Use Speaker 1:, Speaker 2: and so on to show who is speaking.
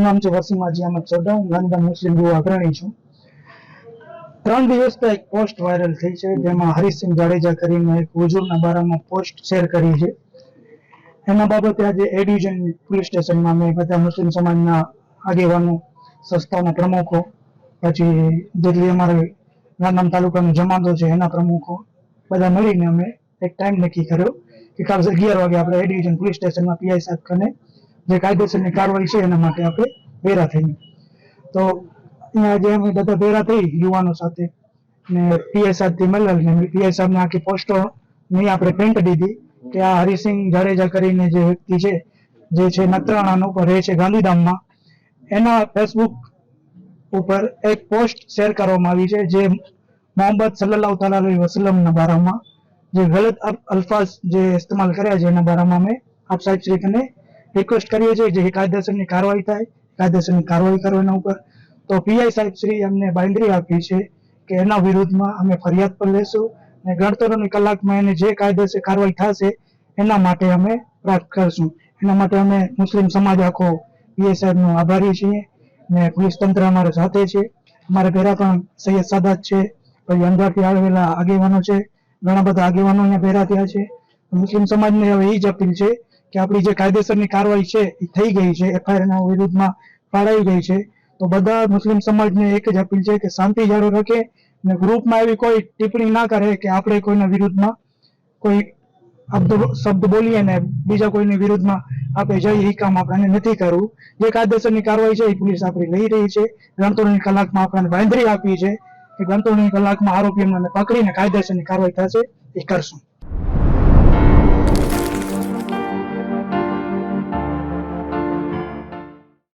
Speaker 1: મારું નામ છે વસીમ હાજી અહેમદ સોઢા. હું ગાંધીધામ મુસ્લિમ યુવા અગ્રણી છું. 3 દિવસથી એક પોસ્ટ વાયરલ થઈ છે, જેમાં હરીશસિંહ જાડેજા કરીને એક હુજુરના બારામાં પોસ્ટ શેર કરી છે. એના બાબતે આજે એ ડિવિઝન પોલીસ સ્ટેશનમાં મેં બધા મુસ્લિમ સમાજના આગેવાનો, સંસ્થાના પ્રમુખો, પછી જેટલી અમારે ગાંધીધામ તાલુકાનો જમાતો છે એના પ્રમુખો બધા મળીને અમે એક ટાઈમ નક્કી કર્યો કે કાલે 11 વાગે આપણે એ ડિવિઝન પોલીસ સ્ટેશનમાં પીઆઈ સાહેબ કને જે કાયદેસરની કાર્યવાહી છે એના માટે આપણે ભેગા થઈએ. તો અહીંયા આજે અમે બધા ભેગા થઈ યુવાનો સાથે ને પીઆઈ સાહેબથી મળેલ ને પીઆઈ સાહેબને આખી પોસ્ટોની આપણે પ્રિન્ટ દીધી કે આ હરીશસિંહ જાડેજા કરીને જે વ્યક્તિ છે, જે છે નખત્રાણાનો પર રહે છે ગાંધીધામમાં, એના ફેસબુક ઉપર એક પોસ્ટ શેર કરવામાં આવી છે જે મોહમ્મદ સલ્લલ્લાહુ અલૈહિ વસલ્લમના બારામાં જે ગલત અલ્ફાઝ જે ઇસ્તેમાલ કર્યા છે એના બારામાં અમે આપ સાહેબ શ્રી કને રિક્વેસ્ટ કરીએ છીએ જે કાયદેસરની કાર્યવાહી થાય, કાયદેસરની કાર્યવાહી કરો એના ઉપર. તો પીઆઈ સાહેબ શ્રી અમને બાંયધરી આપી છે કે એના વિરુદ્ધમાં અમે ફરિયાદ પણ લેશું અને ગણતરીની કલાકમાં એને જે કાયદેસર કાર્યવાહી થશે એના માટે અમે પ્રાર્થ કરશું. એના માટે અમે મુસ્લિમ સમાજ આખો પીઆઈ સાહેબનો આભારી છીએ ને પોલીસ તંત્ર અમારે સાથે છે. અમારે ભેરા પણ સૈયદ સાદાત છે, પછી અંજારથી આવેલા આગેવાનો છે, ઘણા બધા આગેવાનો અહીંયા ભેરા થયા છે. મુસ્લિમ સમાજને હવે એ જ અપીલ છે કે આપણી જે કાયદેસરની કાર્યવાહી છે એ થઈ ગઈ છે, એફઆઈઆરના વિરુદ્ધમાં ફાળાઈ ગઈ છે. તો બધા મુસ્લિમ સમાજને એક જ અપીલ છે કે શાંતિ જાળવી રાખે ને ગ્રુપમાં એવી કોઈ ટિપ્પણી ના કરે કે આપણે કોઈના વિરુદ્ધમાં કોઈ શબ્દ બોલીએ ને બીજા કોઈની વિરુદ્ધમાં આપણે જઈ એ કામ આપણે નથી કરવું. જે કાયદેસરની કાર્યવાહી છે એ પોલીસ આપણી લઈ રહી છે. ગણતરીની કલાકમાં આપણને બાંયધરી આપી છે કે ગણતરીની કલાકમાં આરોપીઓને પકડીને કાયદેસરની કાર્યવાહી થશે એ કરશું.